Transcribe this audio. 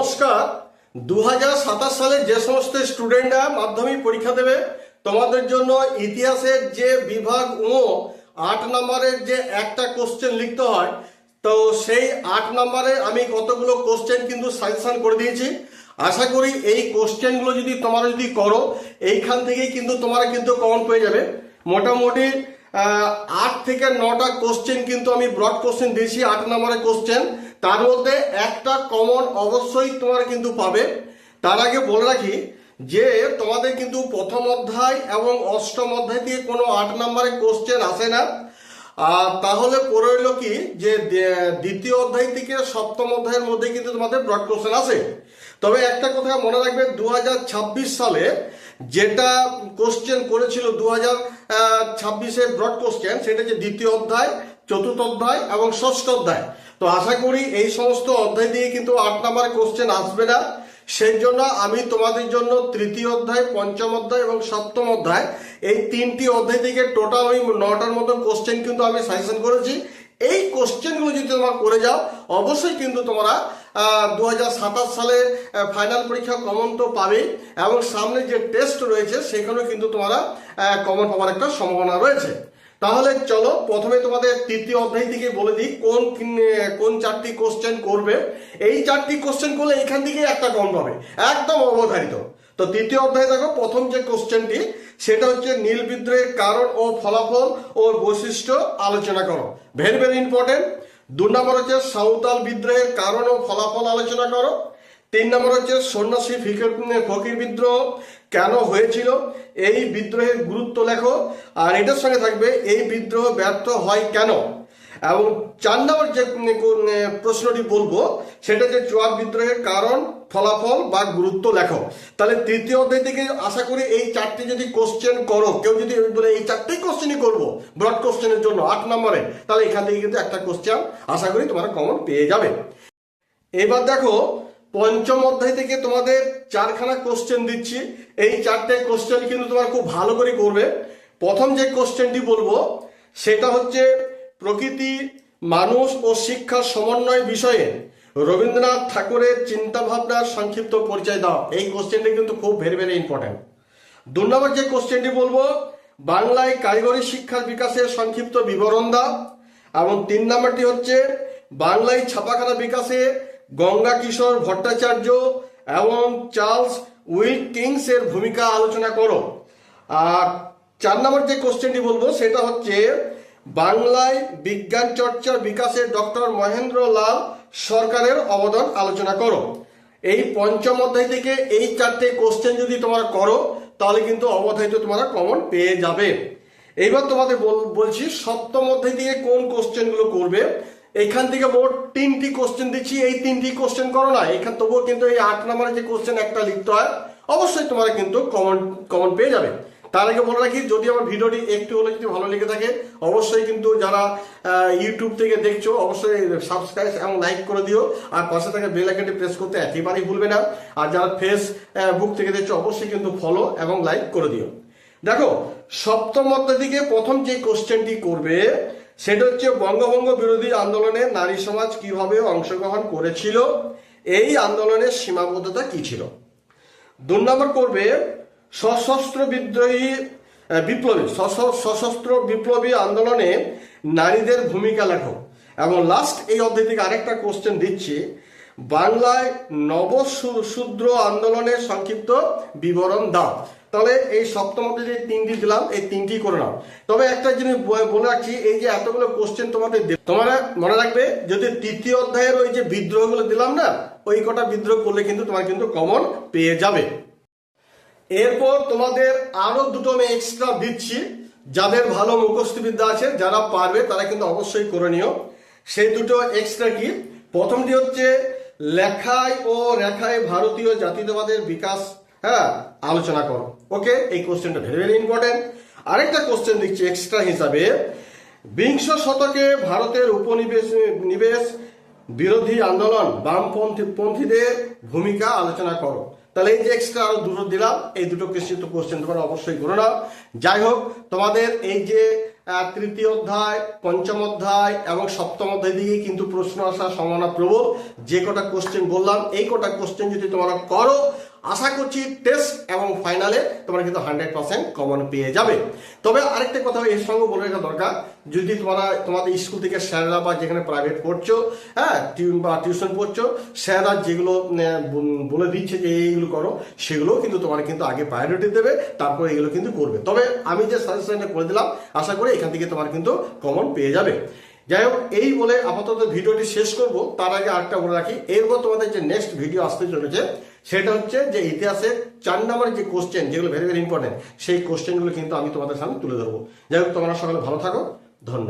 নমস্কার। 2027 সালে যে সমস্ত স্টুডেন্টরা মাধ্যমিক পরীক্ষা দেবে তোমাদের জন্য ইতিহাসের যে বিভাগ 8 নম্বরের যে একটা কোশ্চেন লিখতে হয়, তো সেই 8 নম্বরে আমি কতগুলো কোশ্চেন কিন্তু সাজেশন করে দিয়েছি। আশা করি এই কোশ্চেনগুলো যদি তোমরা করো, এইখান থেকেই কিন্তু তোমরা কিন্তু কমন পেয়ে যাবে। মোটামুটি 8 থেকে 9টা কোশ্চেন কিন্তু আমি ব্রড কোশ্চেন দিয়েছি, 8 নম্বরের কোশ্চেন। তার মধ্যে একটা কমন অবশ্যই তোমরা কিন্তু পাবে। তার আগে বলে রাখি যে তোমাদের কিন্তু প্রথম অধ্যায় এবং অষ্টম অধ্যায় থেকে কোনো 8 নম্বরের কোশ্চেন আসে না। তাহলে পড়ে রইল কি যে দ্বিতীয় অধ্যায় থেকে সপ্তম অধ্যায়ের মধ্যে কিন্তু তোমাদের ব্রড কোশ্চেন আসে। তবে একটা কথা মনে রাখবে, 2026 সালে যেটা কোশ্চেন করেছিল 2026-এ ব্রড কোশ্চেন, সেটা যে দ্বিতীয় অধ্যায়, চতুর্থ অধ্যায় এবং ষষ্ঠ অধ্যায়। তো আশা করি এই সমস্ত অধ্যায় দিয়ে কিন্তু 8 নম্বরের কোশ্চেন আসবে না। সেই জন্য আমি তোমাদের জন্য তৃতীয় অধ্যায়, পঞ্চম অধ্যায় এবং সপ্তম অধ্যায়, এই 3টি অধ্যায় থেকে টোটাল ওই 9টার মতন কোশ্চেন কিন্তু আমি সাজেশন করেছি। এই কোশ্চেনগুলো যদি তোমরা করে যাও, অবশ্যই কিন্তু তোমরা 2027 সালে ফাইনাল পরীক্ষা কমন তো পাবেই, এবং সামনে যে টেস্ট রয়েছে সেখানেও কিন্তু তোমরা কমন পাওয়ার একটা সম্ভাবনা রয়েছে। তাহলে চলো প্রথমে তোমাদের তৃতীয় অধ্যায় থেকে বলে দিই কোন 4টি কোশ্চেন করবে। এই 4টি কোশ্চেন করলে এখান থেকে একটা কমন পাবে, একদম অবধারিত। তো তৃতীয় অধ্যায় দেখো, প্রথম যে কোশ্চেনটি সেটা হচ্ছে নীল বিদ্রোহের কারণ ও ফলাফল ও বৈশিষ্ট্য আলোচনা করো। Very very important. 2 নম্বর হচ্ছে সাঁওতাল বিদ্রোহের কারণ ও ফলাফল আলোচনা করো। 3 নম্বর হচ্ছে সন্ন্যাসী ফকির বিদ্রোহ কেন হয়েছিল, এই বিদ্রোহের গুরুত্ব লেখো। আর এটার সঙ্গে থাকবে এই বিদ্রোহ ব্যর্থ হয় কেন। এবং 4 নম্বর যে প্রশ্নটি বলবো সেটা হচ্ছে চুয়ার বিদ্রোহের কারণ, ফলাফল বা গুরুত্ব লেখো। তাহলে তৃতীয় অধ্যায় থেকে আশা করি এই 4টি যদি কোশ্চেন করো, কেউ যদি বলে এই 4টি কোশ্চেনই করবো ব্রড কোশ্চেনের জন্য 8 নম্বরে, তাহলে এখান থেকে কিন্তু একটা কোশ্চেন আশা করি তোমরা কমন পেয়ে যাবে। এবার দেখো, পঞ্চম অধ্যায় থেকে তোমাদের 4খানা কোশ্চেন দিচ্ছি। এই 4টে কোশ্চেন কিন্তু তোমরা খুব ভালো করে করবে। প্রথম যে কোশ্চেনটি বলবো সেটা হচ্ছে প্রকৃতি, মানুষ ও শিক্ষার সমন্বয় বিষয়ে রবীন্দ্রনাথ ঠাকুরের চিন্তা ভাবনার সংক্ষিপ্ত পরিচয় দাও। এই কোশ্চেনটি কিন্তু খুব ভেরি ভেরি ইম্পর্টেন্ট। 2 নম্বর যে কোশ্চেনটি বলবো, বাংলায় কারিগরি শিক্ষার বিকাশের সংক্ষিপ্ত বিবরণ দাও। এবং 3 নম্বরটি হচ্ছে বাংলায় ছাপাখানা বিকাশে গঙ্গা কিশোর ভট্টাচার্য এবং চার্লস উইলকিন্স এর ভূমিকা আলোচনা করো। আর 4 নম্বর যে কোশ্চেনটি বলবো সেটা হচ্ছে বাংলায় বিজ্ঞান চর্চার বিকাশে ডক্টর মহেন্দ্রলাল সরকারের অবদান আলোচনা করো। এই পঞ্চম অধ্যায় থেকে এই 4টে কোশ্চেন যদি তোমরা করো, তাহলে কিন্তু অবধারিত তোমরা কমন পেয়ে যাবে। এইবার তোমাদের বলছি সপ্তম অধ্যায় থেকে কোন কোশ্চেনগুলো করবে। এখান থেকে মোট 3টি কোশ্চেন দিচ্ছি, এই 3টি কোশ্চেন করো না। এখান তবুও কিন্তু এই 8 নম্বরের যে কোশ্চেন একটা লিখতে হয়, অবশ্যই তোমরা কিন্তু কমন পেয়ে যাবে। তার আগে বলে রাখি, যদি আমার ভিডিওটি একটু হলে যদি ভালো লেগে থাকে, অবশ্যই কিন্তু যারা ইউটিউব থেকে দেখছো অবশ্যই সাবস্ক্রাইব এবং লাইক করে দিও। আর পাশে থাকা বেল আইকনটি প্রেস করতে একেবারেই ভুলবে না। আর যারা ফেসবুক থেকে দেখছো অবশ্যই কিন্তু ফলো এবং লাইক করে দিও। দেখো, সপ্তম অধ্যায় থেকে প্রথম যে কোশ্চেনটি করবে সেটা হচ্ছে বঙ্গভঙ্গ বিরোধী আন্দোলনে নারী সমাজ কিভাবে অংশগ্রহণ করেছিল, এই আন্দোলনের সীমাবদ্ধতা কি ছিল। 2 নম্বর করবে সশস্ত্র বিপ্লবী আন্দোলনে নারীদের ভূমিকা লেখো। এবং লাস্ট এই অধ্যায় থেকে আরেকটা কোশ্চেন দিচ্ছি, বাংলায় নবশূদ্র আন্দোলনের সংক্ষিপ্ত বিবরণ দাও। তাহলে এই সপ্তম অধ্যায়ে যে 3টি দিলাম, এই 3টি করে নাও। তবে একটা জিনিস বলে রাখছি, এই যে এতগুলো কোশ্চেন তোমরা মনে রাখবে, যদি তৃতীয় অধ্যায়ের ওই যে বিদ্রোহগুলো দিলাম না, ওই কটা বিদ্রোহ করলে কিন্তু তোমার কিন্তু কমন পেয়ে যাবে। এরপর তোমাদের আরো 2টো আমি এক্সট্রা দিচ্ছি, যাদের ভালো মুখস্থবিদ্যা আছে, যারা পারবে তারা কিন্তু অবশ্যই করে নিও। সেই 2টো এক্সট্রা কি, প্রথমটি হচ্ছে লেখায় ও রেখায় ভারতীয় জাতীয়তাবাদের বিকাশ আলোচনা করো। ওকে, এই কোশ্চেনটা ভেরি ভেরি ইম্পর্টেন্ট। আরেকটা কোশ্চেন দিচ্ছি এক্সট্রা হিসাবে, বিংশ শতকে ভারতের উপনিবেশ বিরোধী আন্দোলন বামপন্থীদের ভূমিকা আলোচনা করো। তাহলে এই যে এক্সট্রা আরো 2টো দিলাম, এই 2টো কোশ্চেন তোমরা অবশ্যই করে নাও। যাই হোক, তোমাদের এই যে তৃতীয় অধ্যায়, পঞ্চম অধ্যায় এবং সপ্তম অধ্যায় দিকে কিন্তু প্রশ্ন আসার সম্ভাবনা প্রবল। যে কটা কোশ্চেন বললাম এই কটা কোশ্চেন যদি তোমরা করো, আশা করছি টেস্ট এবং ফাইনালে তোমরা কিন্তু 100% কমন পেয়ে যাবে। তবে আরেকটা কথা এর সঙ্গে বলে রাখা দরকার, যদি তোমাদের স্কুল থেকে স্যাররা বা যেখানে প্রাইভেট পড়ছো, হ্যাঁ টিউশন পড়ছো, স্যাররা যেগুলো বলে দিচ্ছে যে এইগুলো করো, সেগুলো কিন্তু তোমরা কিন্তু আগে প্রায়োরিটি দেবে, তারপর এগুলো কিন্তু করবে। তবে আমি যে সাজেশনটা করে দিলাম, আশা করি এখান থেকে তোমরা কিন্তু কমন পেয়ে যাবে। যাই হোক, এই বলে আপাতত ভিডিওটি শেষ করব। তার আগে আরেকটা বলে রাখি, এরপর তোমাদের যে নেক্সট ভিডিও আসতে চলেছে সেটা হচ্ছে যে ইতিহাসের 4 নম্বরের যে কোশ্চেন, যেগুলো ভেরি ভেরি ইম্পর্টেন্ট, সেই কোশ্চেনগুলো কিন্তু আমি তোমাদের সামনে তুলে ধরবো। যাই হোক, তোমরা সকলে ভালো থাকো, ধন্যবাদ।